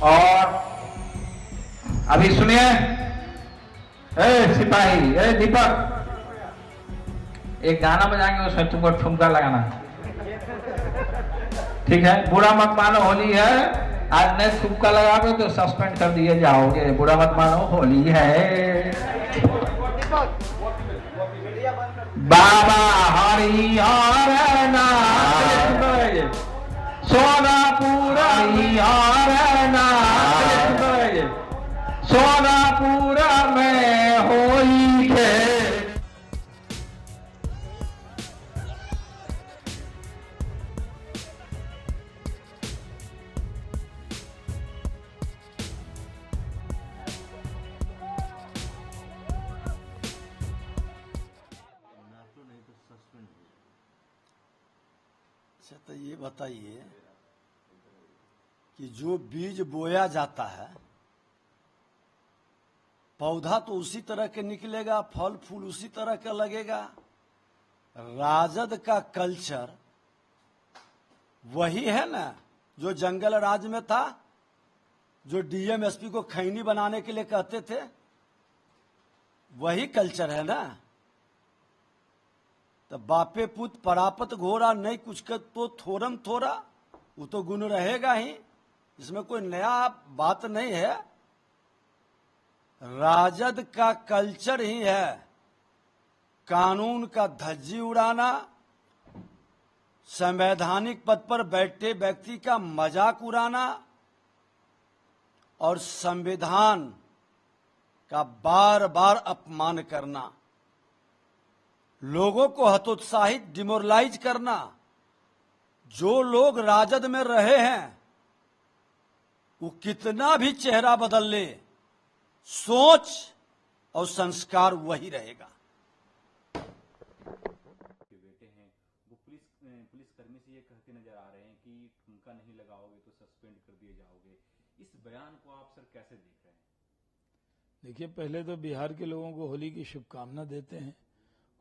और अभी सुनिए, सिपाही, दीपक, एक गाना बजाएंगे, उसमें तुमको ठुमका लगाना, ठीक है? बुरा मत मानो, होली है, आज नहीं ठुमका लगाओगे तो सस्पेंड कर दिए जाओगे। बुरा मत मानो, होली है। बाबा हरिहर नाथ, सोनापुर हरिहर नाथ, सोनापुर में होली है। अच्छा, तो ये बताइए कि जो बीज बोया जाता है, पौधा तो उसी तरह के निकलेगा, फल फूल उसी तरह का लगेगा। राजद का कल्चर वही है ना जो जंगल राज में था, जो डीएम एसपी को खैनी बनाने के लिए कहते थे, वही कल्चर है ना। तो बापे पुत परापत घोरा, नहीं कुछ कर तो थोरम थोरा, वो तो गुण रहेगा ही, इसमें कोई नया बात नहीं है। राजद का कल्चर ही है कानून का धज्जी उड़ाना, संवैधानिक पद पर बैठे व्यक्ति का मजाक उड़ाना और संविधान का बार बार अपमान करना, लोगों को हतोत्साहित डिमोरलाइज करना। जो लोग राजद में रहे हैं वो कितना भी चेहरा बदल ले, सोच और संस्कार वही रहेगा। बेटे हैं वो पुलिस कर्मी से ये कहते नजर आ रहे हैं कि ठुमका नहीं लगाओगे तो सस्पेंड कर दिए जाओगे। इस बयान को आप सर कैसे देख रहे हैं? देखिए, पहले तो बिहार के लोगों को होली की शुभकामना देते हैं।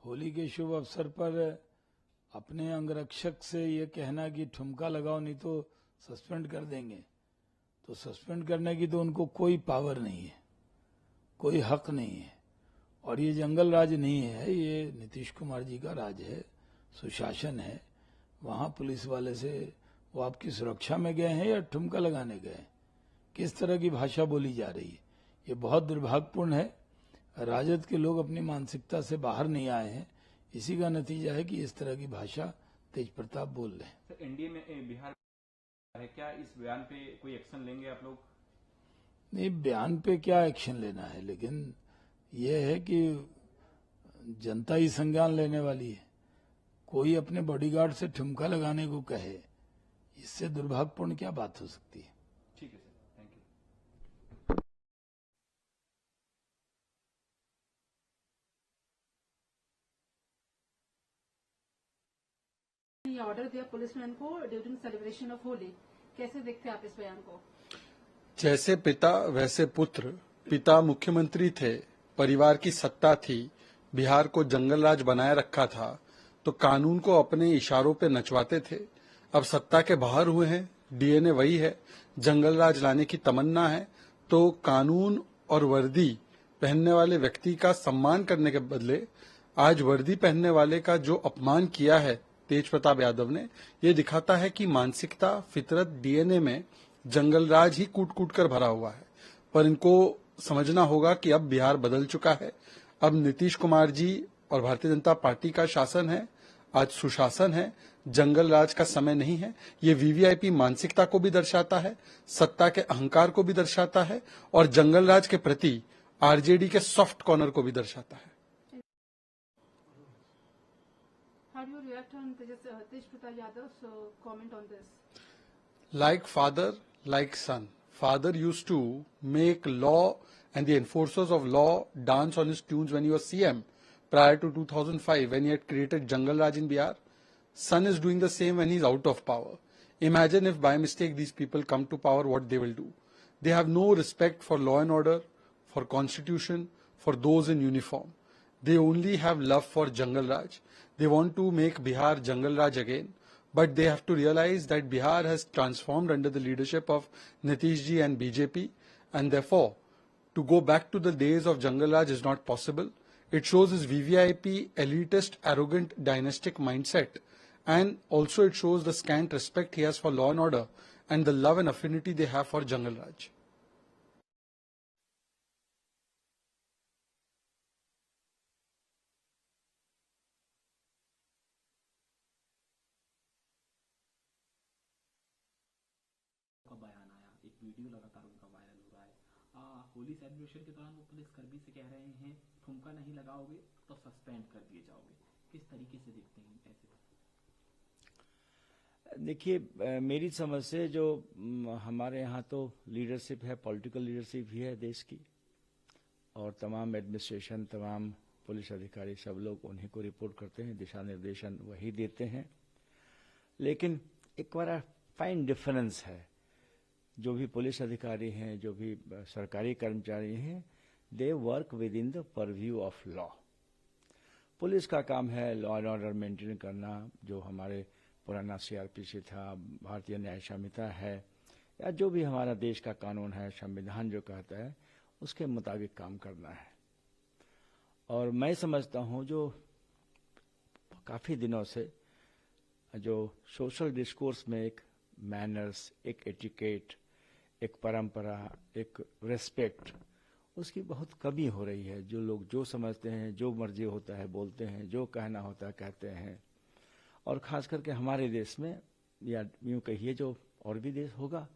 होली के शुभ अवसर पर अपने अंगरक्षक से ये कहना कि ठुमका लगाओ नहीं तो सस्पेंड कर देंगे, तो सस्पेंड करने की तो उनको कोई पावर नहीं है, कोई हक नहीं है। और ये जंगल राज नहीं है, ये नीतीश कुमार जी का राज है, सुशासन है। वहां पुलिस वाले से वो आपकी सुरक्षा में गए हैं या ठुमका लगाने गए हैं? किस तरह की भाषा बोली जा रही है, ये बहुत दुर्भाग्यपूर्ण है। राजद के लोग अपनी मानसिकता से बाहर नहीं आए हैं, इसी का नतीजा है कि इस तरह की भाषा तेज प्रताप बोल रहे हैं। सर, एनडीए में बिहार है, क्या इस बयान पे कोई एक्शन लेंगे आप लोग? नहीं, बयान पे क्या एक्शन लेना है, लेकिन यह है कि जनता ही संज्ञान लेने वाली है। कोई अपने बॉडीगार्ड से ठुमका लगाने को कहे, इससे दुर्भाग्यपूर्ण क्या बात हो सकती है? ठीक है सर, थैंक यू। ये ऑर्डर दिया पुलिसमैन को ड्यूरिंग सेलिब्रेशन ऑफ होली, कैसे देखते हैं आप इस बयान को? जैसे पिता वैसे पुत्र। पिता मुख्यमंत्री थे, परिवार की सत्ता थी, बिहार को जंगल राज बनाए रखा था, तो कानून को अपने इशारों पे नचवाते थे। अब सत्ता के बाहर हुए हैं, डीएनए वही है, जंगल राज लाने की तमन्ना है, तो कानून और वर्दी पहनने वाले व्यक्ति का सम्मान करने के बदले आज वर्दी पहनने वाले का जो अपमान किया है तेज प्रताप यादव ने, ये दिखाता है कि मानसिकता, फितरत, डीएनए में जंगल राज ही कूट कूट कर भरा हुआ है। पर इनको समझना होगा कि अब बिहार बदल चुका है। अब नीतीश कुमार जी और भारतीय जनता पार्टी का शासन है, आज सुशासन है, जंगल राज का समय नहीं है। ये वीवीआईपी मानसिकता को भी दर्शाता है, सत्ता के अहंकार को भी दर्शाता है और जंगल राज के प्रति आरजेडी के सॉफ्ट कॉर्नर को भी दर्शाता है। How do you react on Tej Pratap Yadav's comment on this? Like father, like son. Father used to make law and the enforcers of law dance on his tunes when he was CM prior to 2005 when he had created Jungle Raj in Bihar. Son is doing the same when he's out of power. Imagine if by mistake these people come to power, what they will do. They have no respect for law and order, for constitution, for those in uniform. They only have love for Jungle Raj. They want to make Bihar Jungle Raj again. but they have to realize that Bihar has transformed under the leadership of Nitish ji and BJP, and therefore to go back to the days of Jungle Raj is not possible. It shows his VVIP, elitist, arrogant, dynastic mindset, and also it shows the scant respect he has for law and order and the love and affinity they have for Jungle Raj. का बयान आया, एक video लगातार उनका viral हो रहा है। Holi celebration के दौरान वो पुलिसकर्मी से कह रहे हैं ठुमका नहीं लगाओगे तो सस्पेंड कर दिए जाओगे। किस तरीके से देखते हैं ऐसे? देखिए, मेरी समझ से जो हमारे यहाँ तो लीडरशिप है, पॉलिटिकल लीडरशिप भी है देश की, और तमाम एडमिनिस्ट्रेशन, तमाम पुलिस अधिकारी सब लोग उन्हीं को रिपोर्ट करते हैं, दिशा निर्देशन वही देते हैं। लेकिन एक बड़ा फाइन डिफरेंस है, जो भी पुलिस अधिकारी हैं, जो भी सरकारी कर्मचारी हैं, they work with in the purview of law. Police का काम है लॉ एंड ऑर्डर मेंटेन करना, जो हमारे पुराना सीआरपीसी था, भारतीय न्याय संहिता है, या जो भी हमारा देश का कानून है, संविधान जो कहता है, उसके मुताबिक काम करना है। और मैं समझता हूं जो काफी दिनों से जो सोशल डिस्कोर्स में एक मैनर्स, एक एटिकेट, एक परंपरा, एक रेस्पेक्ट, उसकी बहुत कमी हो रही है। जो लोग जो समझते हैं, जो मर्जी होता है बोलते हैं, जो कहना होता है कहते हैं। और खास करके हमारे देश में, या यूं कहिए जो और भी देश होगा,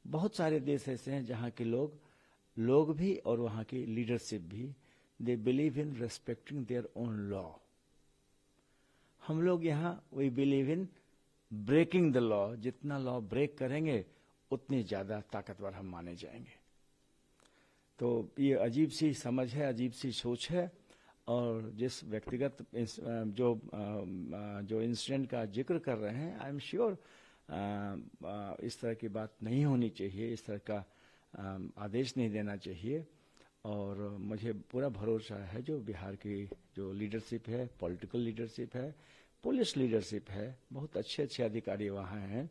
बहुत सारे देश ऐसे हैं जहां के लोग भी और वहां की लीडरशिप भी, they believe in respecting their own law. हम लोग यहाँ we believe in breaking the law. जितना लॉ ब्रेक करेंगे उतनी ज्यादा ताकतवर हम माने जाएंगे। तो ये अजीब सी समझ है, अजीब सी सोच है। और जिस व्यक्तिगत जो इंसिडेंट का जिक्र कर रहे हैं, आई एम श्योर इस तरह की बात नहीं होनी चाहिए, इस तरह का आदेश नहीं देना चाहिए। और मुझे पूरा भरोसा है जो बिहार की जो लीडरशिप है, पॉलिटिकल लीडरशिप है, पुलिस लीडरशिप है, बहुत अच्छे अच्छे अधिकारी वहाँ हैं,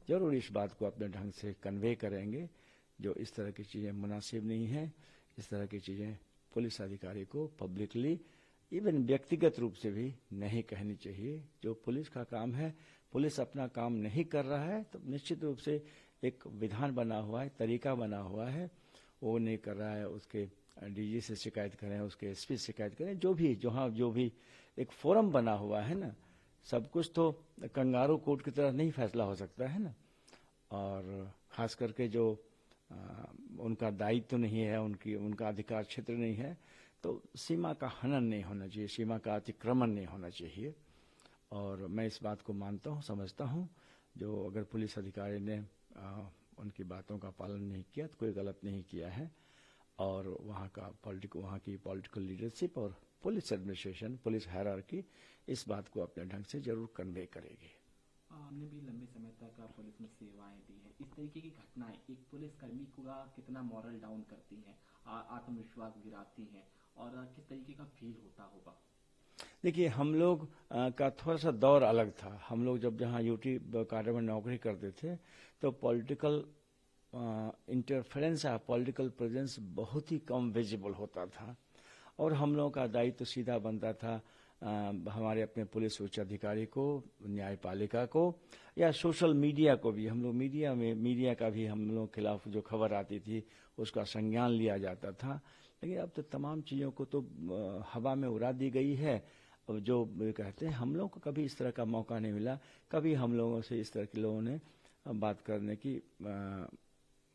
जरूर इस बात को अपने ढंग से कन्वे करेंगे। जो इस तरह की चीज़ें मुनासिब नहीं है, इस तरह की चीज़ें पुलिस अधिकारी को पब्लिकली, इवन व्यक्तिगत रूप से भी नहीं कहनी चाहिए। जो पुलिस का काम है, पुलिस अपना काम नहीं कर रहा है तो निश्चित रूप से एक विधान बना हुआ है, तरीका बना हुआ है, वो नहीं कर रहा है, उसके डीजी से शिकायत करें, उसके एसपी से शिकायत करें, जो भी एक फोरम बना हुआ है ना। सब कुछ तो कंगारू कोर्ट की तरह नहीं फैसला हो सकता है ना। और खास करके जो उनका दायित्व तो नहीं है, उनका अधिकार क्षेत्र नहीं है, तो सीमा का हनन नहीं होना चाहिए, सीमा का अतिक्रमण नहीं होना चाहिए। और मैं इस बात को मानता हूँ, समझता हूँ, जो अगर पुलिस अधिकारी ने उनकी बातों का पालन नहीं किया तो कोई गलत नहीं किया है। और वहाँ की पॉलिटिकल लीडरशिप और पुलिस एडमिनिस्ट्रेशन, पुलिस हायरार्की इस बात को अपने ढंग से जरूर कन्वे करेगी। हमने भी लंबे समय तक पुलिस में सेवाएं दी हैं। इस तरीके की घटनाएं एक पुलिसकर्मी का कितना मॉरल डाउन करती हैं, आत्मविश्वास गिराती हैं, और किस तरीके का फील होता होगा? देखिए, हम लोग का थोड़ा सा दौर अलग था। हम लोग जब जहाँ यूटी कार्य में नौकरी करते थे तो पॉलिटिकल इंटरफेरेंस या पॉलिटिकल प्रेजेंस बहुत ही कम विजिबल होता था। और हम लोगों का दायित्व तो सीधा बनता था हमारे अपने पुलिस उच्च अधिकारी को, न्यायपालिका को, या सोशल मीडिया को भी। हम लोग मीडिया का भी हम लोगों के खिलाफ जो खबर आती थी उसका संज्ञान लिया जाता था। लेकिन अब तो तमाम चीज़ों को तो हवा में उड़ा दी गई है। जो कहते हैं, हम लोगों को कभी इस तरह का मौका नहीं मिला, कभी हम लोगों से इस तरह के लोगों ने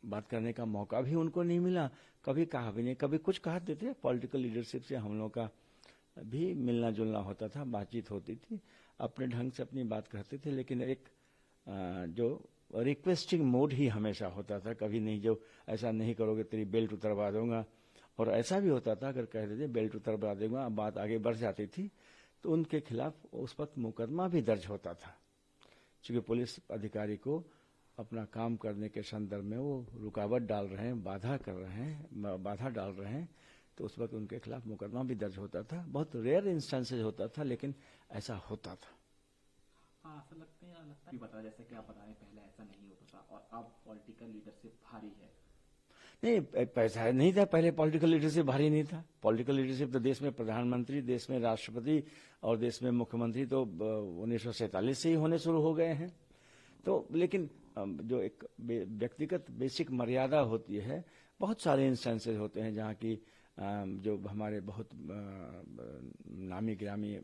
बात करने का मौका भी उनको नहीं मिला, कभी कहा भी नहीं। कभी कुछ कहते थे, पॉलिटिकल लीडरशिप से हम लोगों का भी मिलना जुलना होता था, बातचीत होती थी, अपने ढंग से अपनी बात कहते थे। लेकिन एक जो रिक्वेस्टिंग मोड ही हमेशा होता था, कभी नहीं जो ऐसा नहीं करोगे तेरी बेल्ट उतरवा दूंगा। और ऐसा भी होता था, अगर कह देते बेल्ट उतरवा दूंगा, बात आगे बढ़ जाती थी तो उनके खिलाफ उस वक्त मुकदमा भी दर्ज होता था। क्योंकि पुलिस अधिकारी को अपना काम करने के संदर्भ में वो रुकावट डाल रहे हैं, बाधा डाल रहे हैं, तो उस वक्त उनके खिलाफ मुकदमा भी दर्ज होता था। बहुत रेयर इंस्टेंसेज होता था, लेकिन ऐसा होता था। हाँ, ऐसा लगता है बता, जैसे कि आप बता रहे हैं पहले ऐसा नहीं होता था और अब पॉलिटिकल लीडरशिप भारी है। नहीं, पैसा नहीं था पहले, पॉलिटिकल लीडरशिप भारी नहीं था। पॉलिटिकल लीडरशिप तो देश में प्रधानमंत्री, देश में राष्ट्रपति और देश में मुख्यमंत्री तो 1947 से ही होने शुरू हो गए हैं। तो लेकिन जो एक व्यक्तिगत बेसिक मर्यादा होती है, बहुत सारे इंस्टेंसेस होते हैं जहाँ की जो हमारे बहुत नामी गिरामी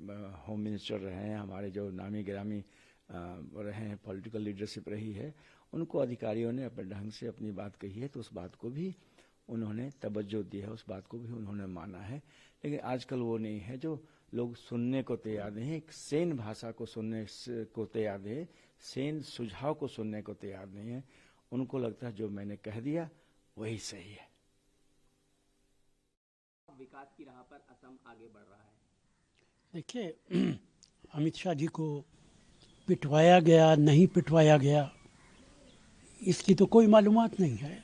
होम मिनिस्टर रहे हैं, हमारे जो नामी गिरामी रहे हैं, पॉलिटिकल लीडरशिप रही है, उनको अधिकारियों ने अपने ढंग से अपनी बात कही है तो उस बात को भी उन्होंने तवज्जो दी है, उस बात को भी उन्होंने माना है। लेकिन आजकल वो नहीं है, जो लोग सुनने को तैयार नहीं है, एक सेन भाषा को सुनने को तैयार नहीं है, सेन सुझाव को सुनने को तैयार नहीं है। उनको लगता है जो मैंने कह दिया वही सही है। विकास की राह पर असम आगे बढ़ रहा है। देखिए, अमित शाह जी को पिटवाया गया नहीं पिटवाया गया इसकी तो कोई मालूमात नहीं है,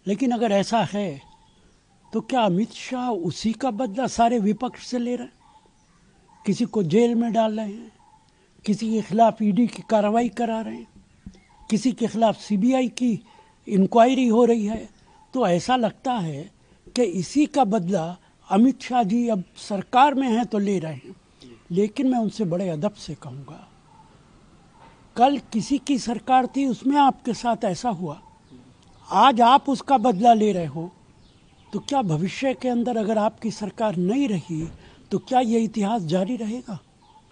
लेकिन अगर ऐसा है तो क्या अमित शाह उसी का बदला सारे विपक्ष से ले रहे हैं? किसी को जेल में डाल रहे हैं, किसी के खिलाफ ईडी की कार्रवाई करा रहे हैं, किसी के खिलाफ सीबीआई की इंक्वायरी हो रही है। तो ऐसा लगता है कि इसी का बदला अमित शाह जी अब सरकार में हैं तो ले रहे हैं। लेकिन मैं उनसे बड़े अदब से कहूँगा, कल किसी की सरकार थी, उसमें आपके साथ ऐसा हुआ, आज आप उसका बदला ले रहे हो, तो क्या भविष्य के अंदर अगर आपकी सरकार नहीं रही तो क्या ये इतिहास जारी रहेगा?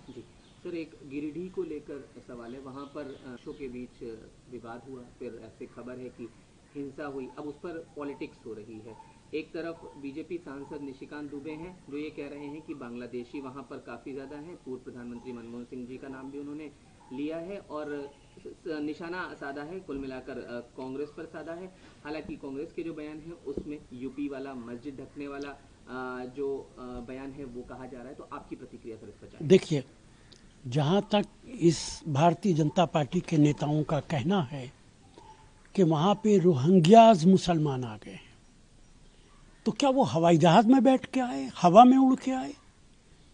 जी सर, एक गिरिडीह को लेकर सवाल है, वहाँ पर शो के बीच विवाद हुआ, फिर ऐसे खबर है कि हिंसा हुई, अब उस पर पॉलिटिक्स हो रही है। एक तरफ बीजेपी सांसद निशिकांत दुबे हैं जो ये कह रहे हैं कि बांग्लादेशी वहाँ पर काफ़ी ज़्यादा हैं, पूर्व प्रधानमंत्री मनमोहन सिंह जी का नाम भी उन्होंने लिया है और निशाना साधा है, कुल मिलाकर कांग्रेस पर साधा है। हालांकि कांग्रेस के जो बयान है उसमें यूपी वाला मस्जिद ढकने वाला जो बयान है वो कहा जा रहा है, तो आपकी प्रतिक्रिया सर इस पर? देखिए, जहाँ तक इस भारतीय जनता पार्टी के नेताओं का कहना है कि वहाँ पे रोहिंग्याज मुसलमान आ गए, तो क्या वो हवाई जहाज में बैठ के आए, हवा में उड़ के आए?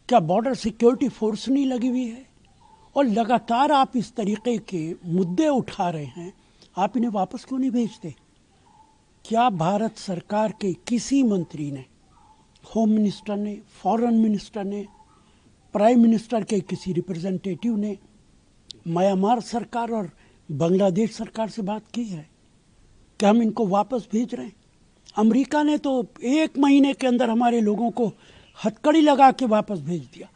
क्या बॉर्डर सिक्योरिटी फोर्स नहीं लगी हुई है? और लगातार आप इस तरीके के मुद्दे उठा रहे हैं, आप इन्हें वापस क्यों नहीं भेजते? क्या भारत सरकार के किसी मंत्री ने, होम मिनिस्टर ने, फॉरेन मिनिस्टर ने, प्राइम मिनिस्टर के किसी रिप्रेजेंटेटिव ने म्यांमार सरकार और बांग्लादेश सरकार से बात की है कि हम इनको वापस भेज रहे हैं? अमेरिका ने तो 1 महीने के अंदर हमारे लोगों को हथकड़ी लगा के वापस भेज दिया,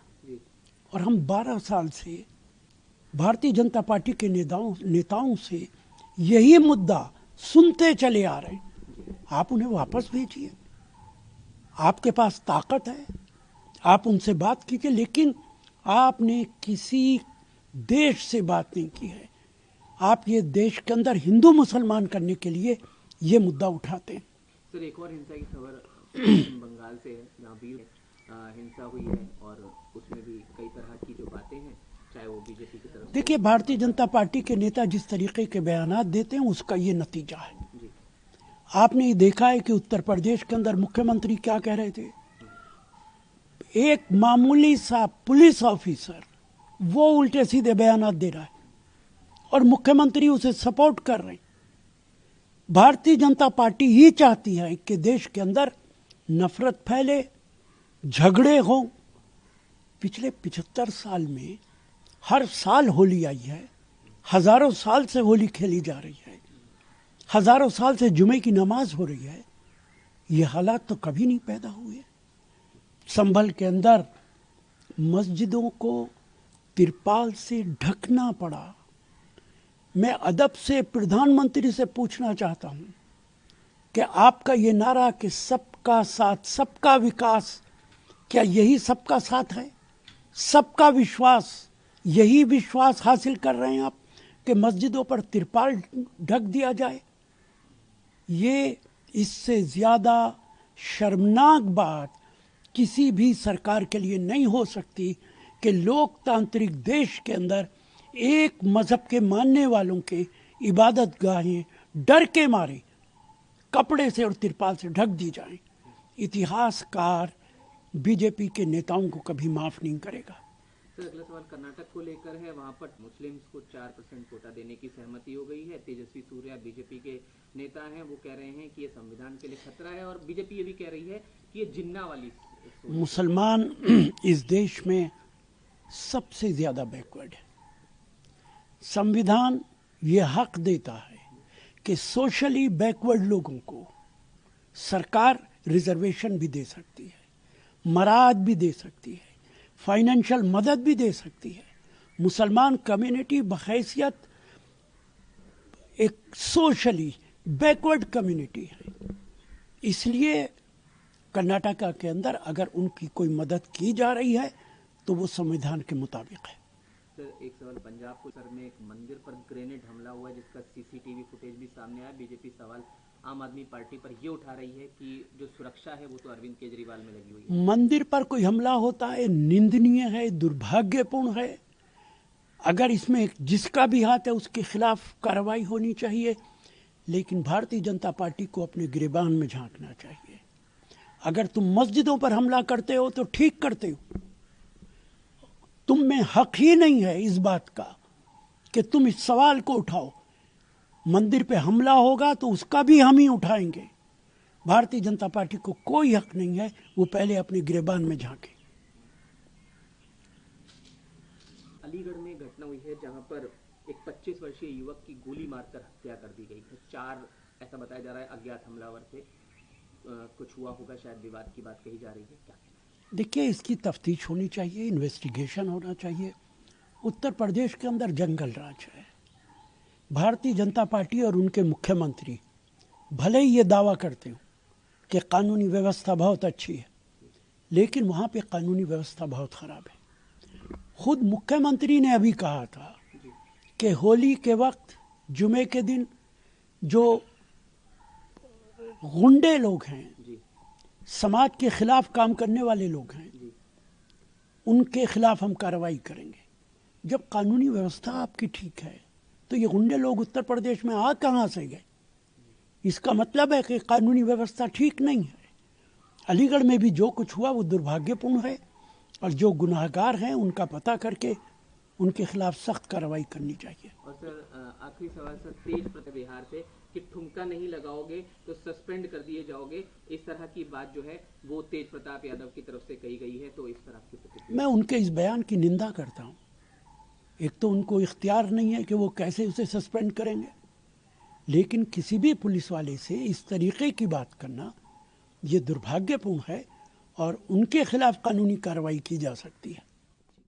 और हम 12 साल से भारतीय जनता पार्टी के नेताओं से यही मुद्दा सुनते चले आ रहे हैं। आप उन्हें वापस भेजिए, आपके पास ताकत है, आप उनसे बात कीजिए, लेकिन आपने किसी देश से बात नहीं की है। आप ये देश के अंदर हिंदू मुसलमान करने के लिए ये मुद्दा उठाते हैं। सर, एक और हिंसा की खबर बंगाल से है, जहाँ भी हिंसा हुई है और उसमें भी कई तरह की जो बातें हैं, चाहे वो बीजेपी की तरफ। देखिए, भारतीय जनता पार्टी के नेता जिस तरीके के बयानात देते हैं उसका ये नतीजा है। आपने ये देखा है कि उत्तर प्रदेश के अंदर मुख्यमंत्री क्या कह रहे थे, एक मामूली सा पुलिस ऑफिसर वो उल्टे सीधे बयानात दे रहा है और मुख्यमंत्री उसे सपोर्ट कर रहे हैं। भारतीय जनता पार्टी ये चाहती है कि देश के अंदर नफरत फैले, झगड़े हों। पिछले 75 साल में हर साल होली आई है, हजारों साल से होली खेली जा रही है, हजारों साल से जुमे की नमाज हो रही है। ये हालात तो कभी नहीं पैदा हुए। संभल के अंदर मस्जिदों को तिरपाल से ढकना पड़ा। मैं अदब से प्रधानमंत्री से पूछना चाहता हूं कि आपका ये नारा कि सबका साथ सबका विकास, क्या यही सबका साथ है? सबका विश्वास, यही विश्वास हासिल कर रहे हैं आप कि मस्जिदों पर तिरपाल ढक दिया जाए? ये इससे ज़्यादा शर्मनाक बात किसी भी सरकार के लिए नहीं हो सकती कि लोकतांत्रिक देश के अंदर एक मजहब के मानने वालों के इबादत गाहें डर के मारे कपड़े से और तिरपाल से ढक दी जाएं। इतिहासकार बीजेपी के नेताओं को कभी माफ़ नहीं करेगा। सर अगला सवाल कर्नाटक को लेकर है। वहां पर मुस्लिम्स को 4% कोटा देने की सहमति हो गई है। तेजस्वी सूर्या बीजेपी के नेता हैं, वो कह रहे हैं कि ये संविधान के लिए खतरा है, और बीजेपी ये भी कह रही है कि ये जिन्ना वाली मुसलमान इस देश में सबसे ज्यादा बैकवर्ड है। संविधान ये हक देता है कि सोशली बैकवर्ड लोगों को सरकार रिजर्वेशन भी दे सकती है, मराद भी दे सकती है, फाइनेंशियल मदद भी दे सकती है। मुसलमान कम्युनिटी बहैसियत एक सोशली बैकवर्ड कम्युनिटी है, इसलिए कर्नाटका के अंदर अगर उनकी कोई मदद की जा रही है तो वो संविधान के मुताबिक है। सर एक सवाल, पंजाब को सर में एक मंदिर पर ग्रेनेड हमला हुआ है जिसका सीसीटीवी फुटेज भी सामने आया। बीजेपी सवाल आम आदमी पार्टी पर ये उठा रही है कि जो सुरक्षा है वो तो अरविंद केजरीवाल में लगी हुई है। मंदिर पर कोई हमला होता है, निंदनीय है, दुर्भाग्यपूर्ण है। अगर इसमें जिसका भी हाथ है उसके खिलाफ कार्रवाई होनी चाहिए, लेकिन भारतीय जनता पार्टी को अपने गिरेबान में झांकना चाहिए। अगर तुम मस्जिदों पर हमला करते हो तो ठीक करते हो, तुम में हक ही नहीं है इस बात का कि तुम इस सवाल को उठाओ। मंदिर पे हमला होगा तो उसका भी हम ही उठाएंगे। भारतीय जनता पार्टी को कोई हक नहीं है वो पहले अपने गिरेबान में झांके। अलीगढ़ में घटना हुई है जहां पर एक 25 वर्षीय युवक की गोली मारकर हत्या कर दी गई है। 4 ऐसा बताया जा रहा है अज्ञात हमलावर थे। कुछ हुआ होगा, शायद विवाद की बात कही जा रही है। क्या देखिए, इसकी तफ्तीश होनी चाहिए, इन्वेस्टिगेशन होना चाहिए। उत्तर प्रदेश के अंदर जंगल राज है। भारतीय जनता पार्टी और उनके मुख्यमंत्री भले ही ये दावा करते हो कि कानूनी व्यवस्था बहुत अच्छी है, लेकिन वहाँ पे कानूनी व्यवस्था बहुत खराब है। खुद मुख्यमंत्री ने अभी कहा था कि होली के वक्त जुमे के दिन जो गुंडे लोग हैं, समाज के खिलाफ काम करने वाले लोग हैं, उनके खिलाफ हम कार्रवाई करेंगे। जब कानूनी व्यवस्था आपकी ठीक है तो ये गुंडे लोग उत्तर प्रदेश में आ कहाँ से गए? इसका मतलब है कि कानूनी व्यवस्था ठीक नहीं है। अलीगढ़ में भी जो कुछ हुआ वो दुर्भाग्यपूर्ण है, और जो गुनाहगार हैं उनका पता करके उनके खिलाफ सख्त कार्रवाई करनी चाहिए। और सर आखिरी सवाल सर, तेज प्रताप बिहार से कि ठुमका नहीं लगाओगे तो सस्पेंड कर दिए जाओगे, इस तरह की बात जो है वो तेज प्रताप यादव की तरफ से कही गई है, तो इस पर आपकी प्रतिक्रिया? मैं उनके इस बयान की निंदा करता हूँ। एक तो उनको इख्तियार नहीं है कि वो कैसे उसे सस्पेंड करेंगे, लेकिन किसी भी पुलिस वाले से इस तरीके की बात करना ये दुर्भाग्यपूर्ण है और उनके खिलाफ कानूनी कार्रवाई की जा सकती है।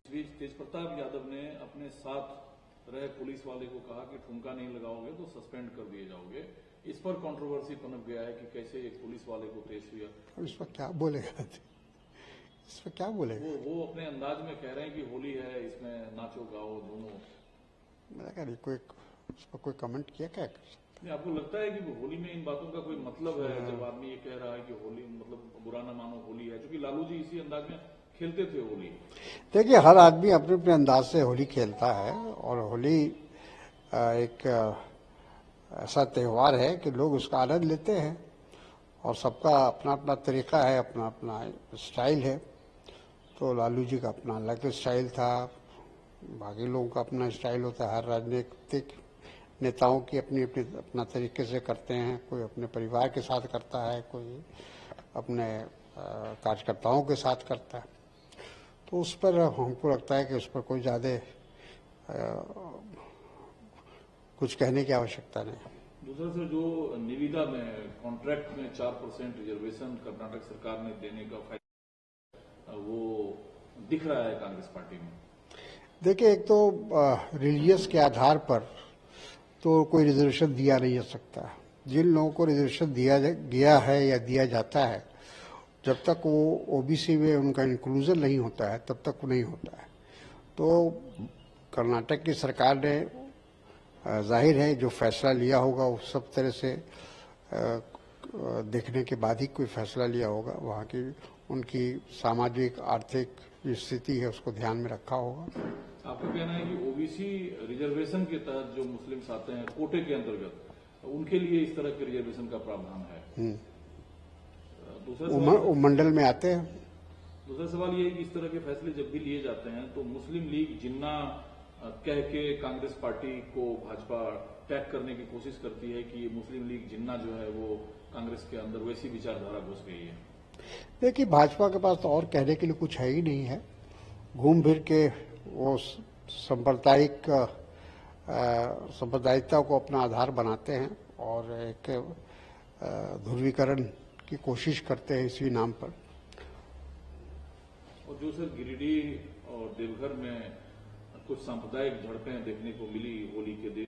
इस बीच तेज प्रताप यादव ने अपने साथ रहे पुलिस वाले को कहा कि ठुमका नहीं लगाओगे तो सस्पेंड कर दिए जाओगे। इस पर कंट्रोवर्सी पनप गया है कि कैसे एक पुलिस वाले को तेज इस पर क्या बोलेगा, इस पर क्या बोलेगा? वो अपने अंदाज में कह रहे हैं कि होली है, इसमें नाचो गाओ दोनों। मेरा क्या कोई उस पर कोई कमेंट किया क्या? नहीं, आपको लगता है कि होली में इन बातों का कोई मतलब है? जब आदमी ये कह रहा है कि होली मतलब बुरा ना मानो होली है, क्योंकि लालू जी इसी अंदाज में खेलते थे होली। देखिए, हर आदमी अपने अपने अंदाज से होली खेलता है, और होली एक ऐसा त्यौहार है कि लोग उसका आनंद लेते हैं, और सबका अपना अपना तरीका है, अपना अपना स्टाइल है। तो लालू जी का अपना अलग स्टाइल था, बाकी लोगों का अपना स्टाइल होता है। हर राजनीतिक नेताओं की अपनी अपनी अपना तरीके से करते हैं। कोई अपने परिवार के साथ करता है, कोई अपने कार्यकर्ताओं के साथ करता है। तो उस पर हमको लगता है कि उस पर कोई ज़्यादा कुछ कहने की आवश्यकता नहीं। दूसरा सर, जो निविदा में कॉन्ट्रैक्ट में 4% रिजर्वेशन कर्नाटक सरकार ने देने का फायदा वो दिख रहा है कांग्रेस पार्टी में। देखिए, एक तो रिलीजियस के आधार पर तो कोई रिजर्वेशन दिया नहीं जा सकता। जिन लोगों को रिजर्वेशन दिया गया है या दिया जाता है, जब तक वो ओबीसी में उनका इंक्लूजन नहीं होता है तब तक वो नहीं होता है। तो कर्नाटक की सरकार ने जाहिर है जो फैसला लिया होगा वो सब तरह से देखने के बाद ही कोई फैसला लिया होगा। वहाँ की उनकी सामाजिक आर्थिक जो स्थिति है उसको ध्यान में रखा होगा। आपका कहना है कि ओबीसी रिजर्वेशन के तहत जो मुस्लिम्स आते हैं कोटे के अंतर्गत, उनके लिए इस तरह के रिजर्वेशन का प्रावधान है। दूसरा मंडल में आते हैं। दूसरा सवाल ये है कि इस तरह के फैसले जब भी लिए जाते हैं तो मुस्लिम लीग जिन्ना कह के कांग्रेस पार्टी को भाजपा टैग करने की कोशिश करती है कि मुस्लिम लीग जिन्ना जो है वो कांग्रेस के अंदर वैसी विचारधारा घुस गई है। देखिए, भाजपा के पास तो और कहने के लिए कुछ है ही नहीं है। घूम फिर के वो सांप्रदायिकता को अपना आधार बनाते हैं और एक ध्रुवीकरण की कोशिश करते हैं इसी नाम पर। और जो सर गिरिडीह और देवघर में कुछ सांप्रदायिक झड़पें देखने को मिली होली के दिन,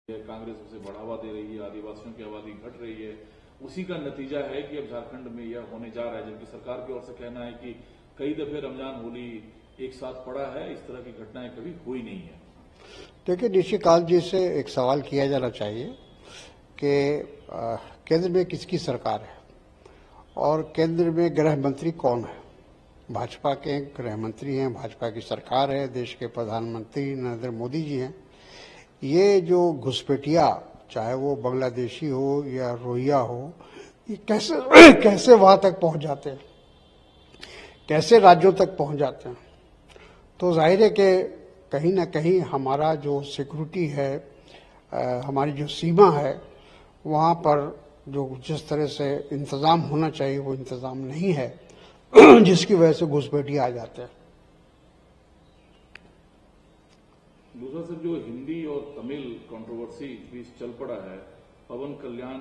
कांग्रेस उसे बढ़ावा दे रही है, आदिवासियों की आबादी घट रही है, उसी का नतीजा है कि अब झारखंड में यह होने जा रहा है। जबकि सरकार की ओर से कहना है कि कई दफे रमजान होली एक साथ पड़ा है, इस तरह की घटनाएं कभी हुई नहीं है। देखिए, निशिकांत जी से एक सवाल किया जाना चाहिए कि केंद्र में किसकी सरकार है और केंद्र में गृह मंत्री कौन है। भाजपा के गृह मंत्री हैं, भाजपा की सरकार है, देश के प्रधानमंत्री नरेंद्र मोदी जी हैं। ये जो घुसपैठिया, चाहे वो बांग्लादेशी हो या रोहिंग्या हो, ये कैसे वहां तक पहुंच जाते हैं, कैसे राज्यों तक पहुंच जाते हैं। तो जाहिर है कि कहीं ना कहीं हमारा जो सिक्योरिटी है, हमारी जो सीमा है, वहां पर जो जिस तरह से इंतजाम होना चाहिए वो इंतजाम नहीं है, जिसकी वजह से घुसपैठिए आ जाते हैं। दूसरा सर, जो हिंदी और तमिल कंट्रोवर्सी बीच चल पड़ा है, पवन कल्याण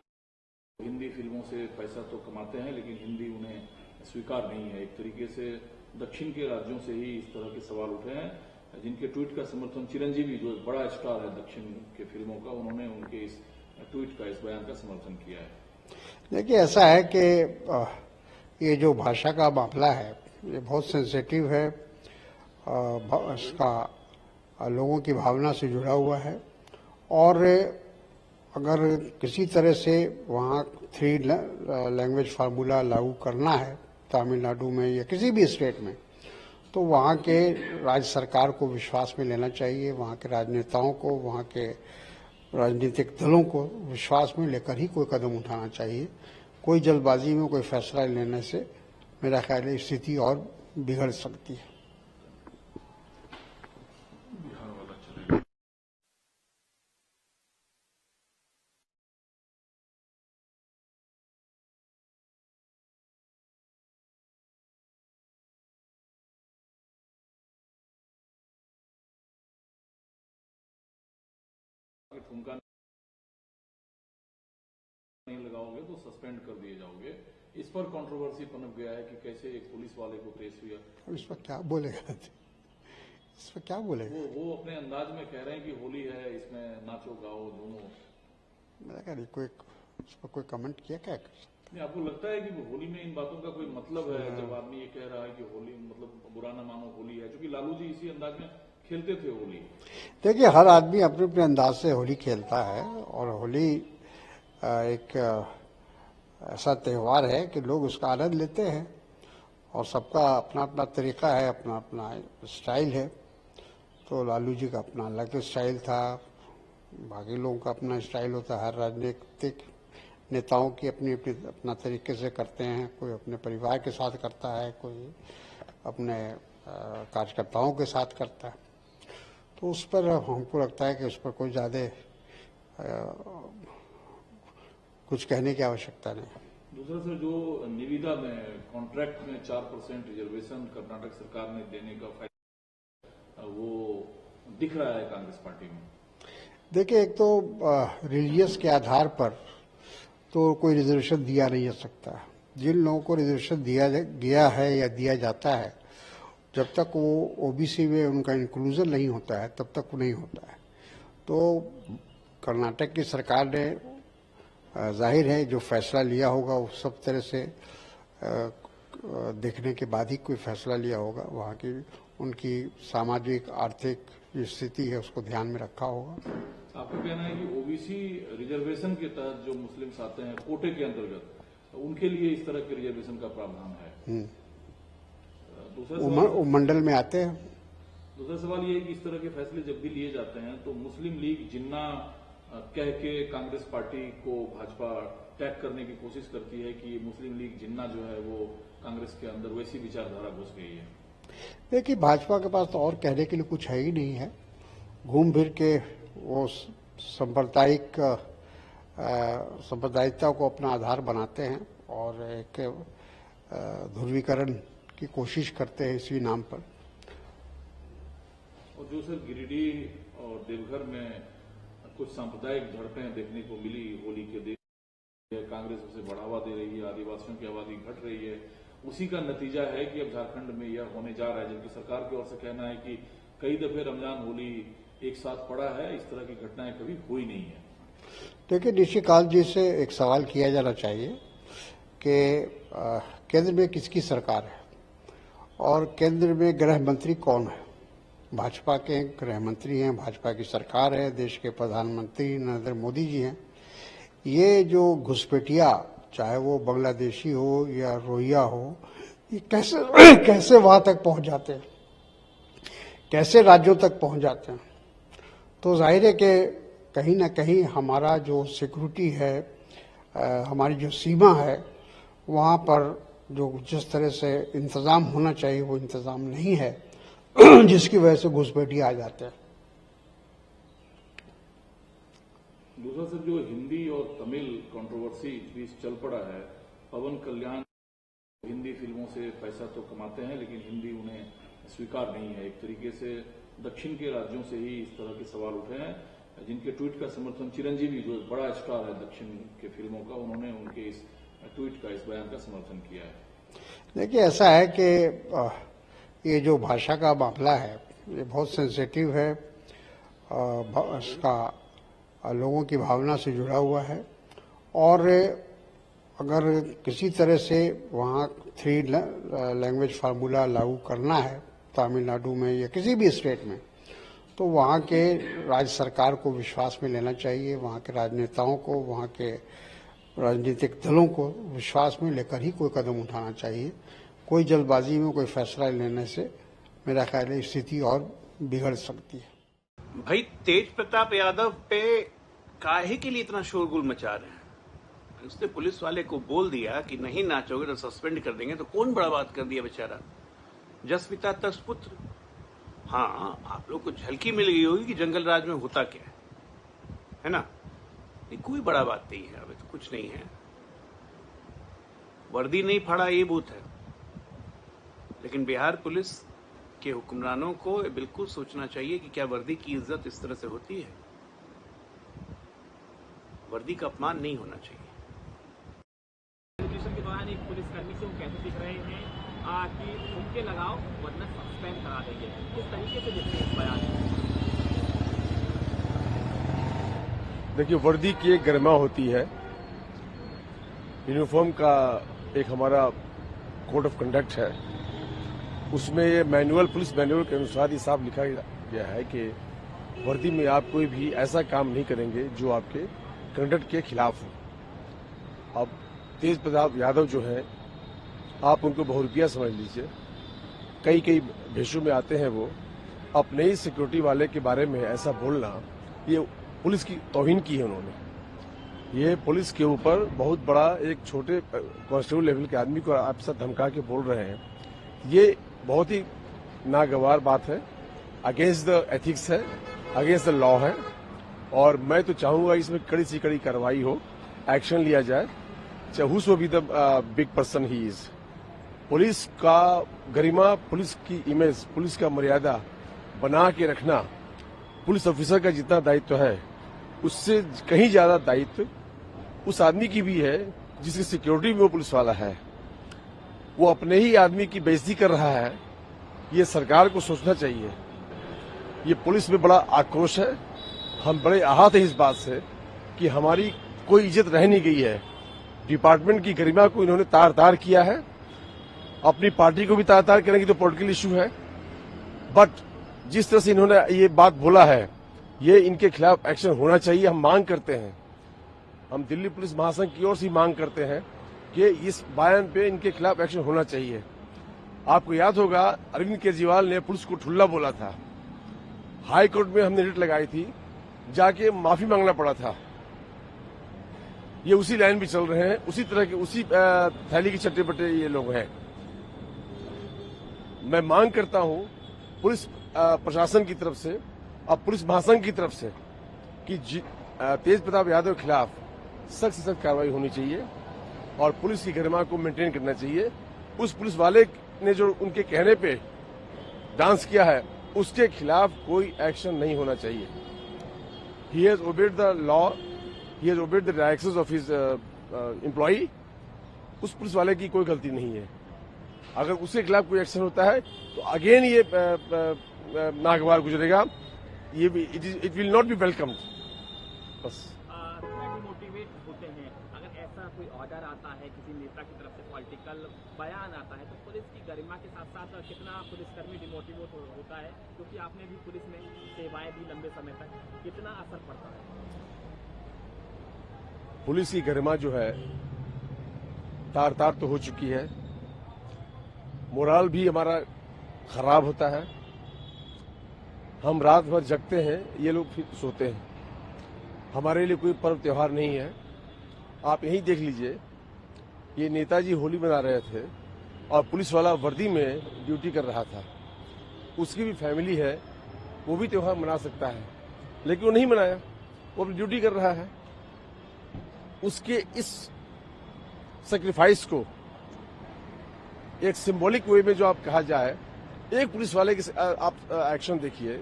हिंदी फिल्मों से पैसा तो कमाते हैं लेकिन हिंदी उन्हें स्वीकार नहीं है। एक तरीके से दक्षिण के राज्यों से ही इस तरह के सवाल उठे हैं, जिनके ट्वीट का समर्थन चिरंजीवी, जो एक बड़ा स्टार है दक्षिण के फिल्मों का, उन्होंने उनके इस ट्वीट का, इस बयान का समर्थन किया है। देखिए, ऐसा है कि ये जो भाषा का मामला है ये बहुत सेंसिटिव है, इसका लोगों की भावना से जुड़ा हुआ है और अगर किसी तरह से वहाँ 3 लैंग्वेज फार्मूला लागू करना है तमिलनाडु में या किसी भी स्टेट में, तो वहाँ के राज्य सरकार को विश्वास में लेना चाहिए, वहाँ के राजनेताओं को, वहाँ के राजनीतिक दलों को विश्वास में लेकर ही कोई कदम उठाना चाहिए। कोई जल्दबाजी में कोई फैसला लेने से मेरा ख्याल है स्थिति और बिगड़ सकती है। ठुमका नहीं लगाओगे तो सस्पेंड कर दिए जाओगे, इस पर कंट्रोवर्सी पनप गया है कि कैसे एक पुलिस वाले को पेश हुआ। इस पर क्या बोलेगा, इस पर क्या बोलेगा? वो अपने अंदाज में कह रहे हैं कि होली है, इसमें नाचो गाओ झूमो। मेरा क्या कोई इस पर कोई कमेंट किया क्या? नहीं, आपको लगता है कि होली में इन बातों का कोई मतलब है जब आदमी ये कह रहा है कि होली मतलब बुरा ना मानो होली है, क्योंकि लालू जी इसी अंदाज में खेलते थे होली। देखिए, हर आदमी अपने अपने अंदाज से होली खेलता है और होली एक ऐसा त्यौहार है कि लोग उसका आनंद लेते हैं और सबका अपना अपना तरीका है, अपना अपना स्टाइल है। तो लालू जी का अपना अलग स्टाइल था, बाकी लोगों का अपना स्टाइल होता है, हर राजनीतिक नेताओं की अपनी अपनी अपना तरीके से करते हैं। कोई अपने परिवार के साथ करता है, कोई अपने कार्यकर्ताओं के साथ करता है। तो उस पर हमको लगता है कि उस पर कोई ज़्यादा कुछ कहने की आवश्यकता नहीं। दूसरा सर, जो निविदा में कॉन्ट्रैक्ट में 4% रिजर्वेशन कर्नाटक सरकार ने देने का फायदा वो दिख रहा है कांग्रेस पार्टी में। देखिए, एक तो रिलीजियस के आधार पर तो कोई रिजर्वेशन दिया नहीं जा सकता। जिन लोगों को रिजर्वेशन दिया गया है या दिया जाता है, जब तक वो ओबीसी में उनका इंक्लूजन नहीं होता है तब तक वो नहीं होता है। तो कर्नाटक की सरकार ने जाहिर है जो फैसला लिया होगा वो सब तरह से देखने के बाद ही कोई फैसला लिया होगा। वहाँ की उनकी सामाजिक आर्थिक जो स्थिति है उसको ध्यान में रखा होगा। आपका कहना है कि ओबीसी रिजर्वेशन के तहत जो मुस्लिम्स आते हैं कोटे के अंतर्गत, उनके लिए इस तरह के रिजर्वेशन का प्रावधान है। वो मंडल में आते हैं। दूसरा सवाल ये है कि इस तरह के फैसले जब भी लिए जाते हैं तो मुस्लिम लीग जिन्ना कह के कांग्रेस पार्टी को भाजपा टैग करने की कोशिश करती है कि मुस्लिम लीग जिन्ना जो है वो कांग्रेस के अंदर वैसी विचारधारा घुस गई है। देखिए, भाजपा के पास तो और कहने के लिए कुछ है ही नहीं है। घूम फिर के वो सांप्रदायिकता को अपना आधार बनाते हैं और एक ध्रुवीकरण की कोशिश करते हैं इसी नाम पर। और जो सर गिरिडीह और देवघर में कुछ सांप्रदायिक झड़पें देखने को मिली होली के दिन, कांग्रेस उसे बढ़ावा दे रही है, आदिवासियों की आबादी घट रही है, उसी का नतीजा है कि अब झारखंड में यह होने जा रहा है। जबकि सरकार की ओर से कहना है कि कई दफे रमजान होली एक साथ पड़ा है, इस तरह की घटनाएं कभी हुई नहीं है। देखिए, निशिकांत जी से एक सवाल किया जाना चाहिए कि केंद्र में किसकी सरकार है और केंद्र में गृह मंत्री कौन है। भाजपा के गृह मंत्री हैं, भाजपा की सरकार है, देश के प्रधानमंत्री नरेंद्र मोदी जी हैं। ये जो घुसपैठिया, चाहे वो बांग्लादेशी हो या रोहिंग्या हो, ये कैसे वहां तक पहुंच जाते हैं, कैसे राज्यों तक पहुंच जाते हैं। तो जाहिर है कि कहीं ना कहीं हमारा जो सिक्योरिटी है, हमारी जो सीमा है, वहां पर जो जिस तरह से इंतजाम होना चाहिए वो इंतजाम नहीं है, जिसकी वजह से घुसपैठिया आ जाते हैं। दूसरा सर, जो हिंदी और तमिल कंट्रोवर्सी बीच चल पड़ा है, पवन कल्याण हिंदी फिल्मों से पैसा तो कमाते हैं लेकिन हिंदी उन्हें स्वीकार नहीं है। एक तरीके से दक्षिण के राज्यों से ही इस तरह के सवाल उठे हैं, जिनके ट्वीट का समर्थन चिरंजीवी, जो एक बड़ा स्टार है दक्षिण के फिल्मों का, उन्होंने उनके इस ट्वीट का, इस बयान का समर्थन किया है। देखिए, ऐसा है कि ये जो भाषा का मामला है ये बहुत सेंसिटिव है, इसका लोगों की भावना से जुड़ा हुआ है और अगर किसी तरह से वहाँ 3 लैंग्वेज फार्मूला लागू करना है तमिलनाडु में या किसी भी स्टेट में, तो वहाँ के राज्य सरकार को विश्वास में लेना चाहिए, वहाँ के राजनेताओं को, वहाँ के राजनीतिक दलों को विश्वास में लेकर ही कोई कदम उठाना चाहिए। कोई जल्दबाजी में कोई फैसला लेने से मेरा ख्याल है स्थिति और बिगड़ सकती है। भाई, तेज प्रताप यादव पे काहे के लिए इतना शोरगुल मचा रहे हैं? उसने पुलिस वाले को बोल दिया कि नहीं नाचोगे तो सस्पेंड कर देंगे, तो कौन बड़ा बात कर दिया बेचारा। जस पिता तस पुत्र। हाँ, आप लोग को झलकी मिल गई होगी कि जंगल राज में होता क्या है ना। ये कोई बड़ा बात नहीं है, अभी तो कुछ नहीं है। वर्दी नहीं फाड़ा ये बूथ है, लेकिन बिहार पुलिस के हुक्मरानों को बिल्कुल सोचना चाहिए कि क्या वर्दी की इज्जत इस तरह से होती है। वर्दी का अपमान नहीं होना चाहिए। के दौरान एक पुलिसकर्मी से वो कहते दिख रहे हैं कि उनके लगाओ वरना सस्पेंड करा देंगे। किस तरीके से देखते हैं इस बयान? देखिए, वर्दी की एक गरिमा होती है, यूनिफॉर्म का एक हमारा कोड ऑफ कंडक्ट है, उसमें ये मैनुअल, पुलिस मैनुअल के अनुसार ये साफ लिखा गया है कि वर्दी में आप कोई भी ऐसा काम नहीं करेंगे जो आपके कंडक्ट के खिलाफ हो। अब तेज प्रताप यादव जो है, आप उनको बहुरूपिया समझ लीजिए, कई भेषों में आते हैं वो, अपने ही सिक्योरिटी वाले के बारे में ऐसा बोलना, ये पुलिस की तौहीन की है उन्होंने। ये पुलिस के ऊपर बहुत बड़ा एक छोटे कांस्टेबल लेवल के आदमी को आप साथ धमका के बोल रहे हैं, ये बहुत ही नागवार बात है, अगेंस्ट द एथिक्स है, अगेंस्ट द लॉ है। और मैं तो चाहूंगा इसमें कड़ी से कड़ी कार्रवाई हो, एक्शन लिया जाए, चाहे हुस वो भी the big person he is. Police का गरिमा, पुलिस की इमेज, पुलिस का मर्यादा बना के रखना पुलिस ऑफिसर का जितना दायित्व है, उससे कहीं ज्यादा दायित्व उस आदमी की भी है जिसकी सिक्योरिटी में वो पुलिस वाला है। वो अपने ही आदमी की बेइज्जती कर रहा है, ये सरकार को सोचना चाहिए। ये पुलिस में बड़ा आक्रोश है, हम बड़े आहत हैं इस बात से कि हमारी कोई इज्जत रह नहीं गई है। डिपार्टमेंट की गरिमा को इन्होंने तार तार किया है, अपनी पार्टी को भी तार तार करेंगे तो पॉलिटिकल इश्यू है, बट जिस तरह से इन्होंने ये बात बोला है, ये इनके खिलाफ एक्शन होना चाहिए। हम मांग करते हैं, हम दिल्ली पुलिस महासंघ की ओर से मांग करते हैं कि इस बयान पे इनके खिलाफ एक्शन होना चाहिए। आपको याद होगा, अरविंद केजरीवाल ने पुलिस को ठुल्ला बोला था, हाई कोर्ट में हमने रिट लगाई थी, जाके माफी मांगना पड़ा था। ये उसी लाइन पे चल रहे हैं, उसी तरह के उसी थैली के चट्टे बट्टे ये लोग हैं। मैं मांग करता हूं पुलिस प्रशासन की तरफ से और पुलिस महासंघ की तरफ से कि तेज प्रताप यादव के खिलाफ सख्त से सख्त कार्रवाई होनी चाहिए और पुलिस की गरिमा को मेंटेन करना चाहिए। उस पुलिस वाले ने जो उनके कहने पे डांस किया है उसके खिलाफ कोई एक्शन नहीं होना चाहिए। He has obeyed the law, he has obeyed the directions of his employee. उस पुलिस वाले की कोई गलती नहीं है। अगर उसके खिलाफ कोई एक्शन होता है तो अगेन ये नागवार गुजरेगा। ये भी it will not be welcomed. बस डिमोटिवेट होते हैं अगर ऐसा कोई ऑर्डर आता है किसी नेता की तरफ से, पॉलिटिकल बयान आता है, तो पुलिस की गरिमा के साथ साथ कितना पुलिसकर्मी डिमोटिवेट होता है, क्योंकि आपने भी पुलिस में सेवाएं दी लंबे समय तक, कितना असर पड़ता है? पुलिस की गरिमा जो है तार तार तो हो चुकी है। मोराल भी हमारा खराब होता है। हम रात भर जगते हैं, ये लोग फिर सोते हैं। हमारे लिए कोई पर्व त्योहार नहीं है। आप यही देख लीजिए, ये नेताजी होली मना रहे थे और पुलिस वाला वर्दी में ड्यूटी कर रहा था। उसकी भी फैमिली है, वो भी त्योहार मना सकता है, लेकिन वो नहीं मनाया, वो अपनी ड्यूटी कर रहा है। उसके इस सेक्रीफाइस को एक सिंबॉलिक वे में जो आप कहा जाए, एक पुलिस वाले के आप एक्शन देखिए,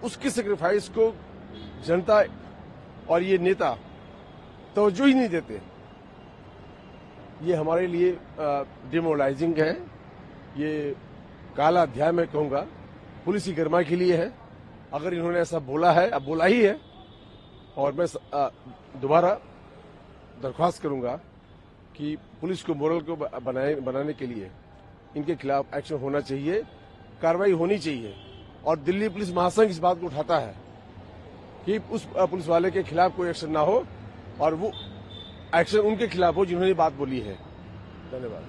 उसके सेक्रीफाइस को जनता और ये नेता तवज्जो ही नहीं देते। ये हमारे लिए डिमोरलाइजिंग है। ये काला अध्याय मैं कहूंगा पुलिस की गरिमा के लिए है। अगर इन्होंने ऐसा बोला है, अब बोला ही है, और मैं दोबारा दरख्वास्त करूंगा कि पुलिस को मोरल को बनाने के लिए इनके खिलाफ एक्शन होना चाहिए, कार्रवाई होनी चाहिए। और दिल्ली पुलिस महासंघ इस बात को उठाता है कि उस पुलिस वाले के खिलाफ कोई एक्शन ना हो और वो एक्शन उनके खिलाफ हो जिन्होंने बात बोली है। धन्यवाद।